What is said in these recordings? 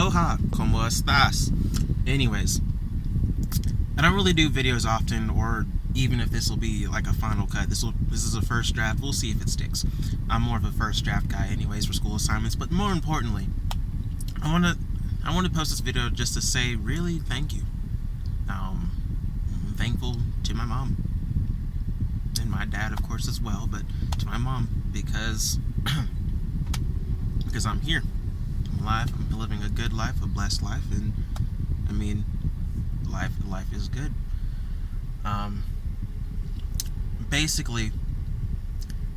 Aloha, ¿cómo estás? Anyways, I don't really do videos often, or even if this will be like a final cut. This is a first draft. We'll see if it sticks. I'm more of a first draft guy, anyways, for school assignments. But more importantly, I want to post this video just to say really thank you. I'm thankful to my mom and my dad, of course, as well, but to my mom because I'm here. I'm alive. I'm living a good life, a blessed life, and I mean, life is good. Basically,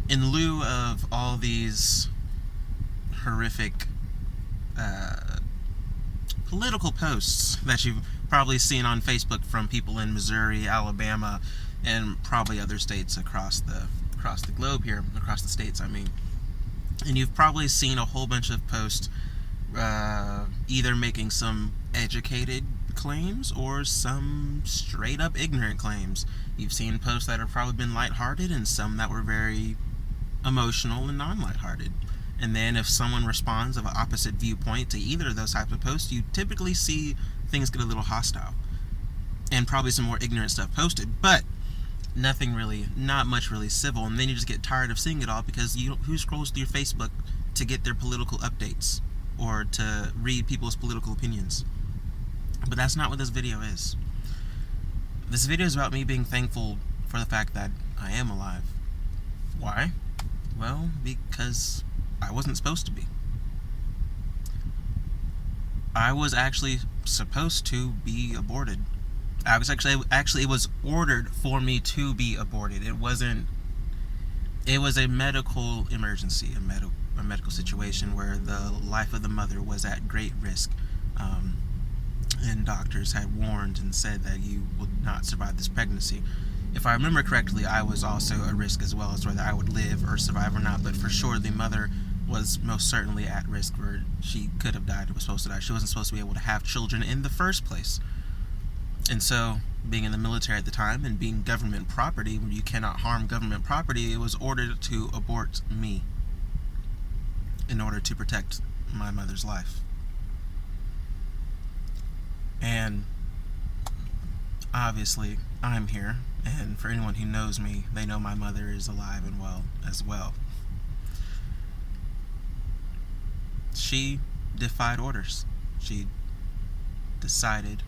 in lieu of all these horrific political posts that you've probably seen on Facebook from people in Missouri, Alabama, and probably other states across the globe here, across the states, I mean. And you've probably seen a whole bunch of posts either making some educated claims or some straight up ignorant claims. You've seen posts that have probably been lighthearted and some that were very emotional and non-lighthearted. And then if someone responds of an opposite viewpoint to either of those types of posts, you typically see things get a little hostile and probably some more ignorant stuff posted, but not much really civil. And then you just get tired of seeing it all because who scrolls through Facebook to get their political updates or to read people's political opinions? But that's not what this video is. This video is about me being thankful for the fact that I am alive. Why? Well, because I wasn't supposed to be. I was actually supposed to be aborted. It was ordered for me to be aborted. It was a medical emergency, a medical situation where the life of the mother was at great risk. And doctors had warned and said that you would not survive this pregnancy. If I remember correctly, I was also a risk as well as whether I would live or survive or not, but for sure the mother was most certainly at risk where she could have died or was supposed to die. She wasn't supposed to be able to have children in the first place. And so, being in the military at the time and being government property, when you cannot harm government property, it was ordered to abort me in order to protect my mother's life. And obviously, I'm here, and for anyone who knows me, they know my mother is alive and well as well. She defied orders. She decided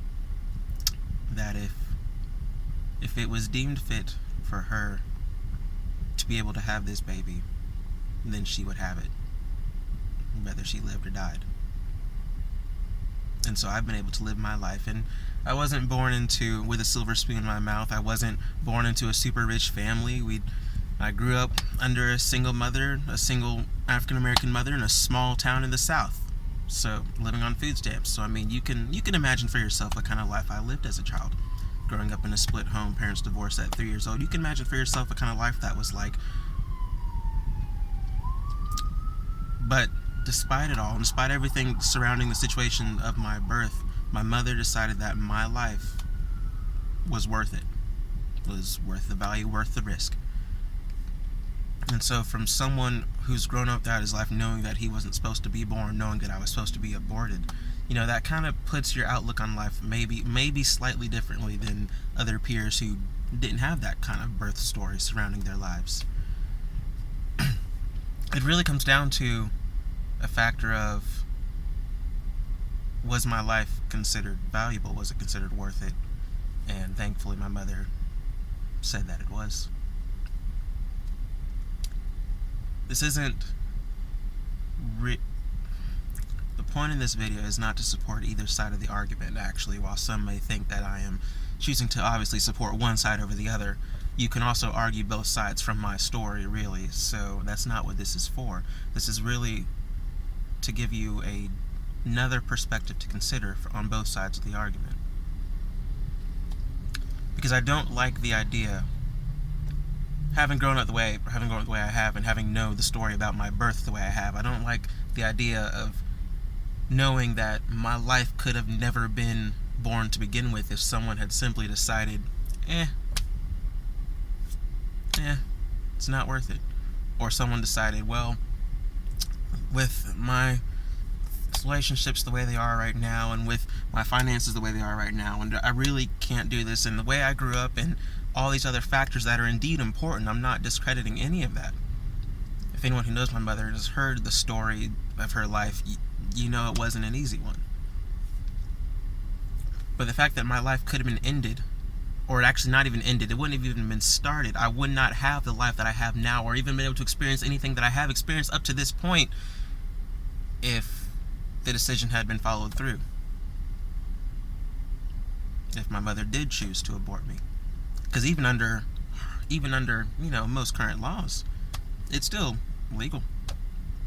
that if it was deemed fit for her to be able to have this baby, then she would have it, whether she lived or died. And so I've been able to live my life, and I wasn't born with a silver spoon in my mouth. I wasn't born into a super rich family. I grew up under a single African American mother in a small town in the South. So, living on food stamps. So, I mean, you can imagine for yourself what kind of life I lived as a child. Growing up in a split home, parents divorced at 3 years old. You can imagine for yourself what kind of life that was like. But despite it all, despite everything surrounding the situation of my birth, my mother decided that my life was worth it. Was worth the value, worth the risk. And so from someone who's grown up throughout his life knowing that he wasn't supposed to be born, knowing that I was supposed to be aborted, that kind of puts your outlook on life maybe slightly differently than other peers who didn't have that kind of birth story surrounding their lives. It really comes down to a factor of, was my life considered valuable? Was it considered worth it? And thankfully my mother said that it was. This isn't the point in this video is not to support either side of the argument, actually. While some may think that I am choosing to obviously support one side over the other, you can also argue both sides from my story, really. So that's not what this is for. This is really to give you another perspective to consider on both sides of the argument. Because I don't like the idea, having grown up the way I have and having known the story about my birth the way I have, I don't like the idea of knowing that my life could have never been born to begin with if someone had simply decided, it's not worth it. Or someone decided, well, with my with relationships the way they are right now, and with my finances the way they are right now, and I really can't do this, and the way I grew up, and all these other factors that are indeed important. I'm not discrediting any of that. If anyone who knows my mother has heard the story of her life, you know it wasn't an easy one. But the fact that my life could have been ended, or it actually not even ended, it wouldn't have even been started, I would not have the life that I have now, or even been able to experience anything that I have experienced up to this point, if the decision had been followed through. If my mother did choose to abort me. Because even under, most current laws, it's still legal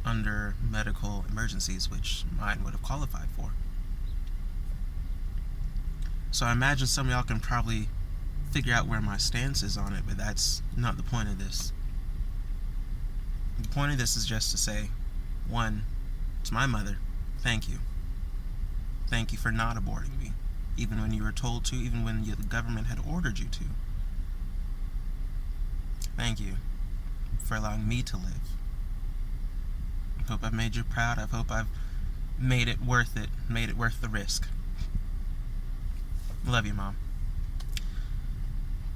under medical emergencies, which mine would have qualified for. So I imagine some of y'all can probably figure out where my stance is on it, but that's not the point of this. The point of this is just to say, one, to my mother, thank you. Thank you for not aborting me, even when you were told to, even when the government had ordered you to. Thank you for allowing me to live. I hope I've made you proud. I hope I've made it worth the risk. Love you, Mom.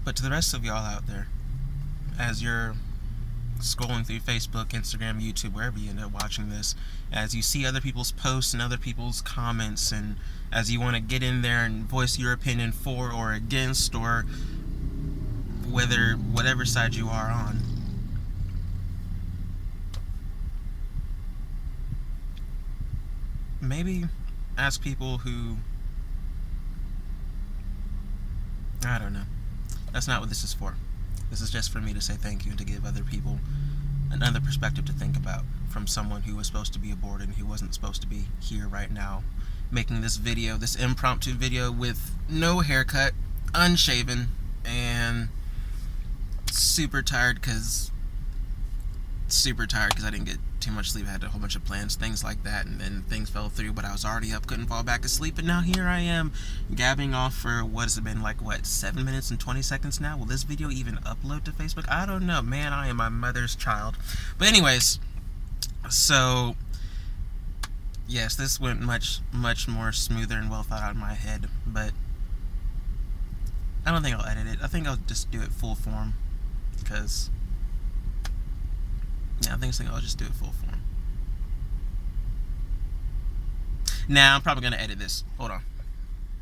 But to the rest of y'all out there, as you're scrolling through Facebook, Instagram, YouTube, wherever you end up watching this, as you see other people's posts and other people's comments, and as you want to get in there and voice your opinion for or against, or whatever side you are on, maybe ask people who, I don't know. That's not what this is for. This is just for me to say thank you and to give other people another perspective to think about from someone who was supposed to be aborted and who wasn't supposed to be here right now, making this video, this impromptu video with no haircut, unshaven, and super tired because I didn't get too much sleep. I had a whole bunch of plans, things like that, and then things fell through, but I was already up, couldn't fall back asleep, and now here I am gabbing off for, what has it been, 7 minutes and 20 seconds now? Will this video even upload to Facebook? I don't know, man, I am my mother's child. But anyways, so, yes, this went much, much more smoother and well thought out in my head, but I don't think I'll edit it. I think I'll just do it full form, because yeah, I think I'll just do it full form. Now, I'm probably going to edit this. Hold on.